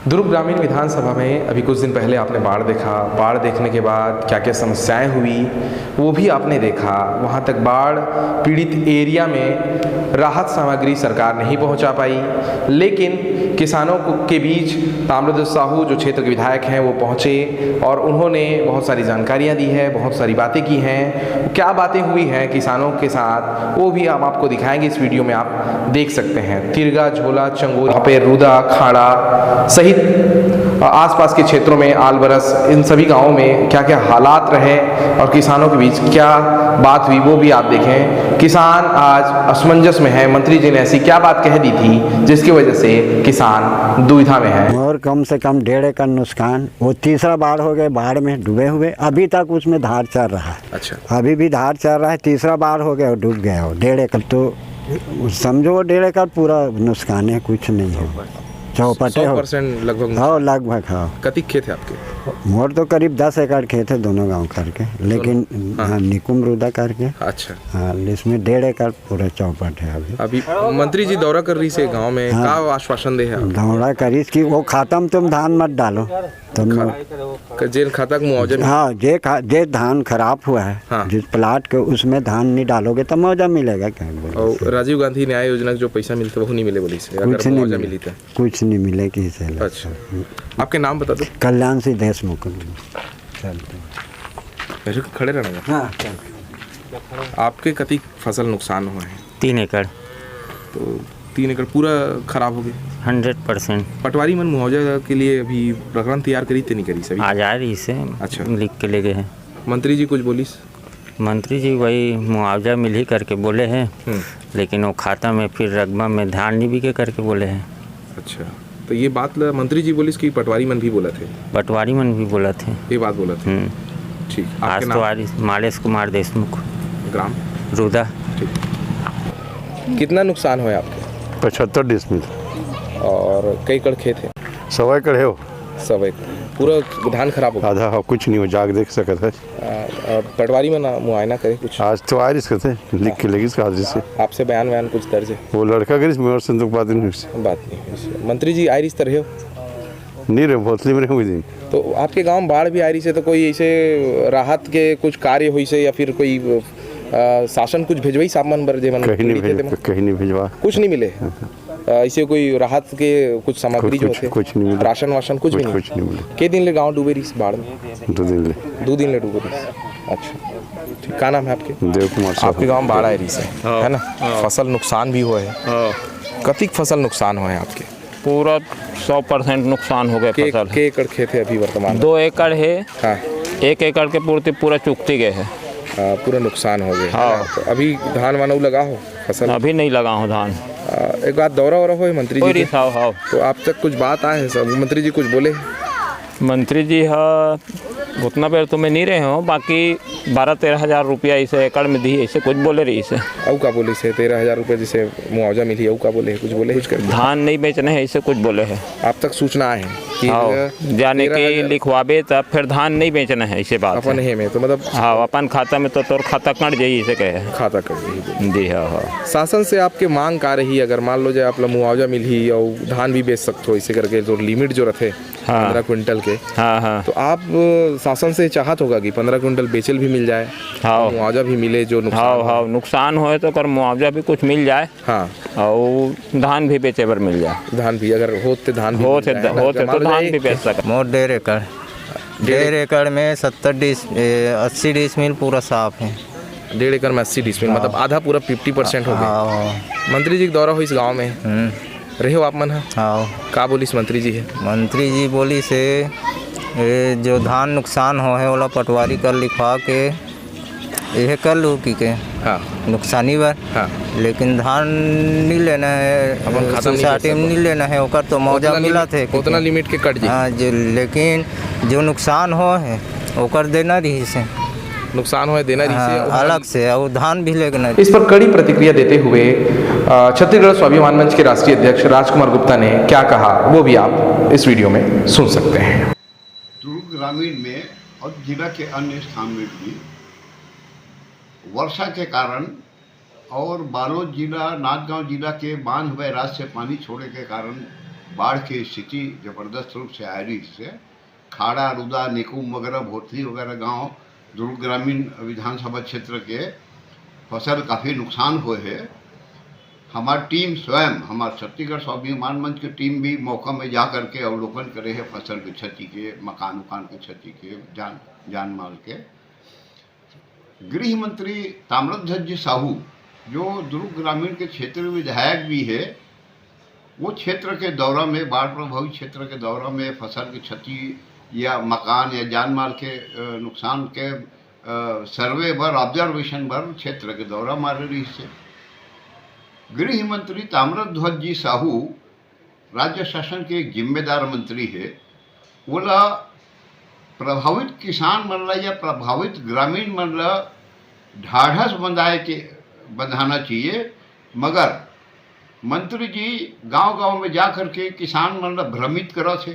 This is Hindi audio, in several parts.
दुर्ग ग्रामीण विधानसभा में अभी कुछ दिन पहले आपने बाढ़ देखा। बाढ़ देखने के बाद क्या क्या समस्याएं हुई वो भी आपने देखा। वहाँ तक बाढ़ पीड़ित एरिया में राहत सामग्री सरकार नहीं पहुँचा पाई, लेकिन किसानों के बीच ताम्रध्वज साहू जो क्षेत्र के विधायक हैं वो पहुँचे और उन्होंने बहुत सारी जानकारियाँ दी है, बहुत सारी बातें की हैं। क्या बातें हुई हैं किसानों के साथ वो भी हम आपको दिखाएंगे, इस वीडियो में आप देख सकते हैं। तिरगा, झोला, चंगोरी, पे रुदा, खाड़ा सहित आसपास के क्षेत्रों में आलबरस, इन सभी गांवों में क्या क्या हालात रहे और किसानों के बीच क्या बात हुई वो भी आप देखें। किसान आज असमंजस में है। मंत्री जी ने ऐसी क्या बात कह दी थी जिसकी वजह से किसान दुविधा में है। और कम से कम 1.5 एकड़ नुकसान। वो तीसरा बाढ़ हो गए, बाढ़ में डूबे हुए, अभी तक उसमें धार चल रहा है। अच्छा, अभी भी धार चल रहा है। तीसरा बाढ़ हो गया और डूब गया हो 1.5 एकड़। तो समझो 1.5 एकड़ पूरा नुकसान है, कुछ नहीं है। चौपटे 100% लगभग। हाँ लगभग। हाँ कतिक खेत है आपके? मोर तो करीब 10 एकड़ खेत है दोनों गांव करके, लेकिन हाँ निकुम रुदा करके। अच्छा, हाँ इसमें 1.5 एकड़ पूरा चौपट है। अभी मंत्री जी दौरा कर रही से गांव में। हाँ, का आश्वासन दे है? दौड़ा करीस कि वो खत्म, तुम धान मत डालो तुम। जेल खाता का मुआवजा। हाँ जे धान खराब हुआ है। हाँ। जिस प्लाट के उसमें धान नहीं डालोगे तो मुआवजा मिलेगा क्या? और राजीव गांधी न्याय योजना जो पैसा मिलता वो नहीं मिले बोली से, अगर मुआवजा मिली था कुछ नहीं मिले किसी से। अच्छा, आपके नाम बता दो। कल्याण सिंह देशमुख। खड़े रहना। हाँ आपके कति फसल नुकसान हुआ है? 3 एकड़। तो 3 एकड़ पूरा खराब हो गए 100%। पटवारी मन मुआवजा के लिए अभी प्रकरण तैयार करी थे नहीं करी सभी? आ जा रही से। अच्छा, लिख के ले गए हैं। मंत्री जी कुछ बोलिस? मंत्री जी वही मुआवजा मिल ही करके बोले हैं, लेकिन वो खाता में फिर रकबा में धान नहीं बिके करके बोले हैं। अच्छा, तो ये बात मंत्री जी बोलिस कि पटवारी मन भी बोला थे? पटवारी मन भी बोला थे। ये बात बोला थे। ठीक। आज तो आज मालेश कुमार देशमुख, ग्राम रुदा। ठीक। कितना नुकसान हुआ आपके? 75 डिसमिल और कई एकड़ खेत है? 100 एकड़ है। वो 100 एकड़ पूरा धान खराब हो गया? आधा कुछ नहीं हो, जाग देख सकत है। पटवारी में मुआयना करे कुछ? आज तो आ रही थे, लिख के लगी हाजिर से। आपसे बयान कुछ दर्ज है? वो लड़का करी मेरे संदूक बात नहीं हुई। बात नहीं। मंत्री जी आ रही इस तरह हो नहीं रहे, भोसले में हुई दिन। तो आपके गांव में बाढ़ भी आ रही से, तो कोई ऐसे राहत के कुछ कार्य हुई से या फिर कोई शासन कुछ भेजवाई सामान बर जेमन? कहीं नहीं भेजवा, कुछ नहीं मिले। ऐसे कोई राहत के कुछ सामग्री जो होते? कुछ नहीं मिले। राशन वाशन कुछ भी नहीं? कुछ नहीं मिले। के दिन ले गांव डूबे रही इस बाढ़ में? 2 दिन ले। 2 दिन ले डूबे रही। अच्छा, ठीक। क्या नाम है आपके? देव कुमार। आपके गांव में बाढ़ आ रही से है ना? फसल नुकसान भी हुआ है। कतिक फसल नुकसान हुआ है आपके? पूरा 100% नुकसान हो गया फसल। के एकड़ खेत है अभी वर्तमान? 2 एकड़ है। हाँ। 1 एकड़ के पूर्ति पूरा चुकती गए है। पूरा नुकसान हो गया। हाँ। तो अभी धान वानव लगा हो फसल? अभी नहीं लगा हूँ धान। एक बात दौरा हो मंत्री जी के? हाँ। तो आप तक कुछ बात आए हैं सब? मंत्री जी कुछ बोले? मंत्री जी हाँ उतना बेर तो मैं नहीं रहे हो, बाकी 12-13 हज़ार रुपया इसे एकड़ में दी, ऐसे कुछ बोले रही से। औ का बोले से 13,000 रुपये जैसे मुआवजा मिली, औ का बोले कुछ बोले? धान नहीं बेचने है ऐसे कुछ बोले है। आप तक सूचना है कि हाँ, जाने के लिखवाबे तब फिर धान नहीं बेचना है ऐसे बात अपन है में तो मतलब हाँ अपन खाता में तो तोर खाता कट जाइए इसे कहे खाता कर दी। जी हाँ। शासन से आपके मांग का रही अगर मान लो जाए आप मुआवजा मिली और धान भी बेच सकते हो ऐसे करके, जो लिमिट जो रखे 15 क्विंटल के? हाँ। तो आप शासन से चाहत होगा कि 15 क्विंटल बेचल भी मिल जाए, हाँ मुआवजा भी मिले जो नुकसान? हाँ नुकसान होए तो कर मुआवजा भी कुछ मिल जाए। हाँ, और धान भी बेचे पर मिल जाए। धान भी अगर होते धान भी होते तो धान भी बेच सके। मोर 1.5 एकड़। 1.5 एकड़ में 80 डिसमिल पूरा साफ है। 1.5 एकड़ में 80 डिसमिल मतलब आधा पूरा 50% हो गया। मंत्री जी का दौरा हो इस गाँव में रहे हो आप मन? हाँ। का बोलिस मंत्री जी है? मंत्री जी बोली से जो धान नुकसान हो है वाला पटवारी कर लिखवा के यह कर लो कि के हाँ नुकसानी बार। हाँ, लेकिन धान नहीं लेना है, अपन खाता सोसाइटी में नहीं लेना है, ओकर तो मुआवजा मिला थे उतना लिमिट के कट जी। हाँ जो, लेकिन जो नुकसान हो है ओकर देना रही से, नुकसान हुआ देना रही से अलग से, और धान भी लेना। इस पर कड़ी प्रतिक्रिया देते हुए छत्तीसगढ़ स्वाभिमान मंच के राष्ट्रीय अध्यक्ष राजकुमार गुप्ता ने क्या कहा वो भी आप इस वीडियो में सुन सकते हैं। दुर्ग ग्रामीण में और जिला के अन्य स्थान में भी वर्षा के कारण और बालोद जिला, नांदगांव जिला के बांध बैराज से पानी छोड़ने के कारण बाढ़ की स्थिति ज़बरदस्त रूप से आ रही से खाड़ा रुदा निकुम वगैरह भोथली वगैरह गांव दुर्ग ग्रामीण विधानसभा क्षेत्र के फसल काफ़ी नुकसान हुए है। हमारी टीम स्वयं, हमारे छत्तीसगढ़ स्वाभिमान मंच की टीम भी मौका में जा करके अवलोकन करे है फसल की क्षति के, मकान उकान की क्षति के, जान माल के। गृह मंत्री ताम्रध्वज जी साहू जो दुर्ग ग्रामीण के क्षेत्र में विधायक भी है, वो क्षेत्र के दौरा में, बाढ़ प्रभावित क्षेत्र के दौरा में फसल की क्षति या मकान या जान माल के नुकसान के सर्वे पर, ऑब्जर्वेशन पर क्षेत्र के दौरा मार रही से। गृह मंत्री ताम्रध्वज जी साहू राज्य शासन के एक जिम्मेदार मंत्री है। बोला प्रभावित किसान मन ला या प्रभावित ग्रामीण मन ला ढाढ़स बंधाना चाहिए, मगर मंत्री जी गांव-गांव में जा करके किसान मन ला भ्रमित करत है,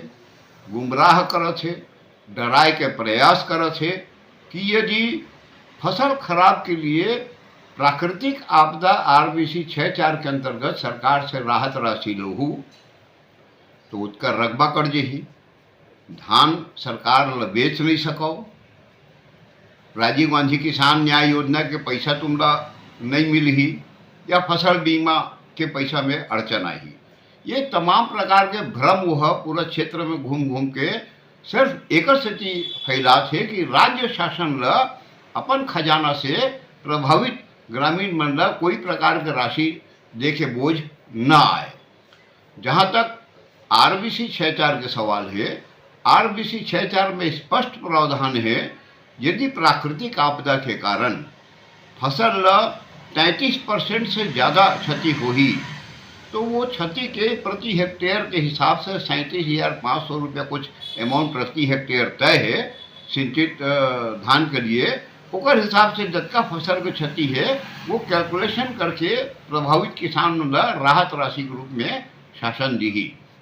गुमराह करत है, डराए के प्रयास करत है कि यदि फसल खराब के लिए प्राकृतिक आपदा RBC 6.4 के अंतर्गत सरकार से राहत राशि लहू तो उसका रकबा कट जही, धान सरकार ला बेच नहीं सको, राजीव गांधी किसान न्याय योजना के पैसा तुमला नहीं मिली, या फसल बीमा के पैसा में अड़चन आई। ये तमाम प्रकार के भ्रम वह पूरा क्षेत्र में घूम घूम के सिर्फ एक स्थिति फैला थे कि राज्य शासन ला अपन खजाना से प्रभावित ग्रामीण मन ला कोई प्रकार के राशि देके बोझ न आए। जहाँ तक RBC 6.4 के सवाल है, RBC 6.4 में स्पष्ट प्रावधान है यदि प्राकृतिक आपदा के कारण फसल ला 33% से ज़्यादा क्षति हुई तो वो क्षति के प्रति हेक्टेयर के हिसाब से 37,500 रुपया कुछ अमाउंट प्रति हेक्टेयर तय है सिंचित धान के लिए। ओकर हिसाब से जितना फसल की क्षति है वो कैलकुलेशन करके प्रभावित किसान ला राहत राशि के रूप में शासन दी।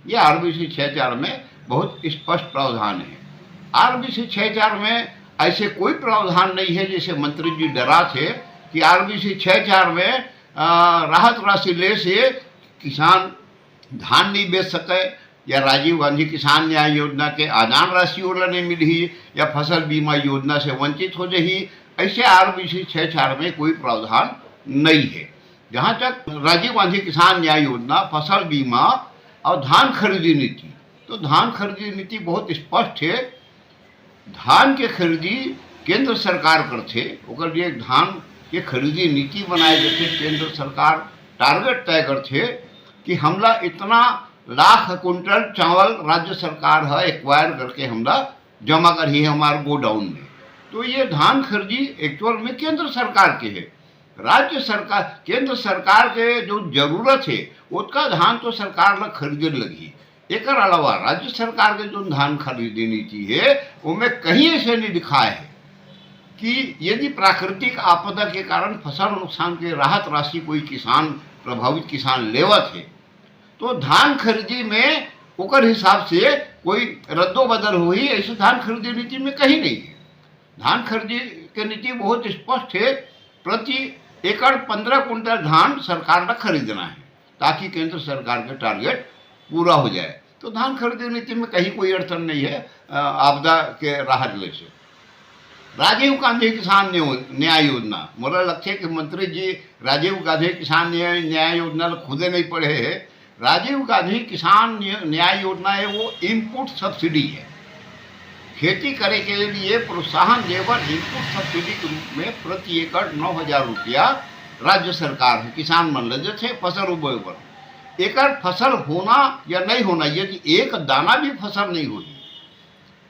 ये RBC 6.4 में बहुत स्पष्ट प्रावधान है। RBC 6.4 में ऐसे कोई प्रावधान नहीं है जैसे मंत्री जी डरा थे कि RBC 6.4 में राहत राशि ले से किसान धान नहीं बेच सके, या राजीव गांधी किसान न्याय योजना के आदान राशि वाला नहीं मिली, या फसल बीमा योजना से वंचित हो जाही। ऐसे RBC 6.4 में कोई प्रावधान नहीं है। जहाँ तक राजीव गांधी किसान न्याय योजना, फसल बीमा और धान खरीदी नीति, तो धान खरीदी नीति बहुत स्पष्ट है। धान के खरीदी केंद्र सरकार करते, ओकर लिए धान के खरीदी नीति बनाए जाते, केंद्र सरकार टारगेट तय करते कि हमला इतना लाख कुंटल चावल राज्य सरकार है एक्वायर करके हमला जमा करी है हमारे गोडाउन में। तो ये धान खरीदी एक्चुअल में केंद्र सरकार के है। राज्य सरकार, केंद्र सरकार के जो जरूरत है उसका धान तो सरकार ला खरीदे लगी। एक अलावा राज्य सरकार के जो धान खरीदी नीति है उनमें कहीं ऐसे नहीं लिखा है कि यदि प्राकृतिक आपदा के कारण फसल नुकसान के राहत राशि कोई किसान, प्रभावित किसान लेवत है तो धान खरीदी में ओकर हिसाब से कोई रद्दो बदल हुई, ऐसे धान खरीदी नीति में कहीं नहीं है। धान खरीदी के नीति बहुत स्पष्ट है, प्रति एकड़ 15 कुंटल धान सरकार का खरीदना है ताकि केंद्र सरकार के टारगेट पूरा हो जाए। तो धान खरीदी नीति में कहीं कोई अड़चन नहीं है आपदा के राहत ले से। राजीव गांधी किसान न्याय योजना, मोरा लक्ष्य कि मंत्री जी राजीव गांधी किसान न्याय योजना खुदे नहीं पढ़े है। राजीव गांधी किसान न्याय योजना है वो इनपुट सब्सिडी है, खेती करे के लिए प्रोत्साहन देवर इनपुट सब्सिडी के रूप में प्रति एकड़ 9,000 रुपया राज्य सरकार है किसान मन ले जैसे फसल उबे पर। एक फसल होना या नहीं होना, यदि एक दाना भी फसल नहीं हुई,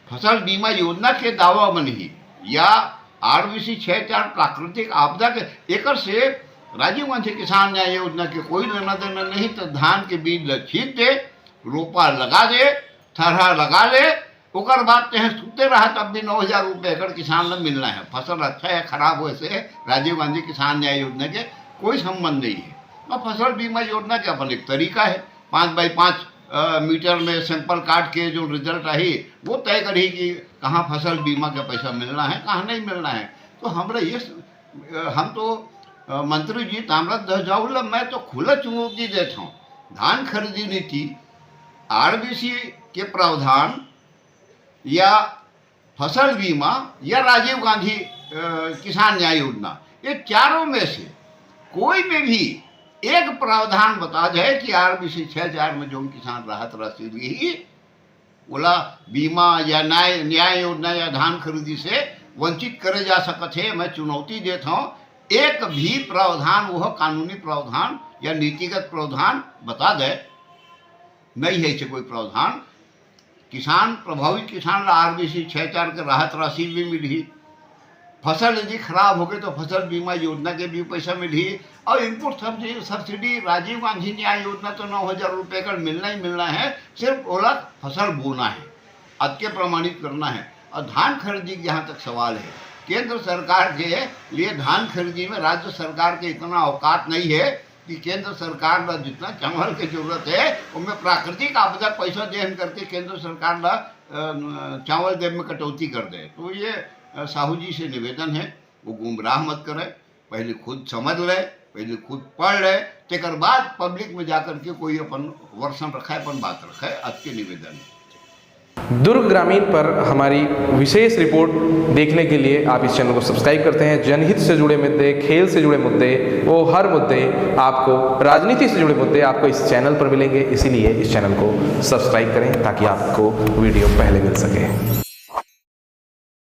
फसल बीमा योजना के दावा में नहीं या RBC 6.4 प्राकृतिक आपदा के एक से राजीव गांधी किसान न्याय योजना के कोई लेना देना नहीं। तो धान के बीज छींट दे, रोपा लगा दे, थरहा लगा ले, ओकर बाद चाहे सूते रहा तब भी 9,000 रुपये एकड़ किसान ने मिलना है। फसल अच्छा या खराब हो से राजीव गांधी किसान न्याय योजना के कोई संबंध नहीं है। और फसल बीमा योजना का अपन एक तरीका है, 5 बाई 5 मीटर में सैंपल काट के जो रिजल्ट आई वो तय करी कि कहाँ फसल बीमा का पैसा मिलना है, कहाँ नहीं मिलना है। तो हमरा ये हम तो मंत्री जी ताम्रध्वज मैं तो खुला चुनौती देता हूँ, धान खरीदी नीति आरबीसी के प्रावधान या फसल बीमा या राजीव गांधी किसान न्याय योजना, ये चारों में से कोई में भी एक प्रावधान बता जाए कि आरबीसी 6.4 में जो किसान राहत राशि ली बोला बीमा या न्याय योजना या धान खरीदी से वंचित करे जा सकते है। मैं चुनौती देता हूँ, एक भी प्रावधान वह कानूनी प्रावधान या नीतिगत प्रावधान बता दे, नहीं है इसे कोई प्रावधान। किसान प्रभावित किसान ला आरबीसी 6.4 के राहत राशि भी मिली, फसल यदि खराब हो गई तो फसल बीमा योजना के भी पैसा मिली, और इनपुट सब्सिडी राजीव गांधी न्याय योजना तो 9,000 रुपये का मिलना ही मिलना है, सिर्फ बोला फसल बोना है, अत्य प्रमाणित करना है। और धान खरीदी जहाँ तक सवाल है, केंद्र सरकार के लिए धान खरीदी में राज्य सरकार के इतना औकात नहीं है कि केंद्र सरकार ला जितना चावल की जरूरत है उनमें प्राकृतिक आपदा पैसा देन करके केंद्र सरकार ला चावल देने में कटौती कर दे। तो ये साहू जी से निवेदन है, वो गुमराह मत करे, पहले खुद समझ ले, पहले खुद पढ़ ले, तेकर बाद पब्लिक में जाकर के कोई अपन वर्षन रखा है, अपन बात रखा है। आज के निवेदन है। दुर्ग ग्रामीण पर हमारी विशेष रिपोर्ट देखने के लिए आप इस चैनल को सब्सक्राइब करते हैं। जनहित से जुड़े मुद्दे, खेल से जुड़े मुद्दे, वो हर मुद्दे आपको, राजनीति से जुड़े मुद्दे आपको इस चैनल पर मिलेंगे। इसीलिए इस चैनल को सब्सक्राइब करें ताकि आपको वीडियो पहले मिल सके।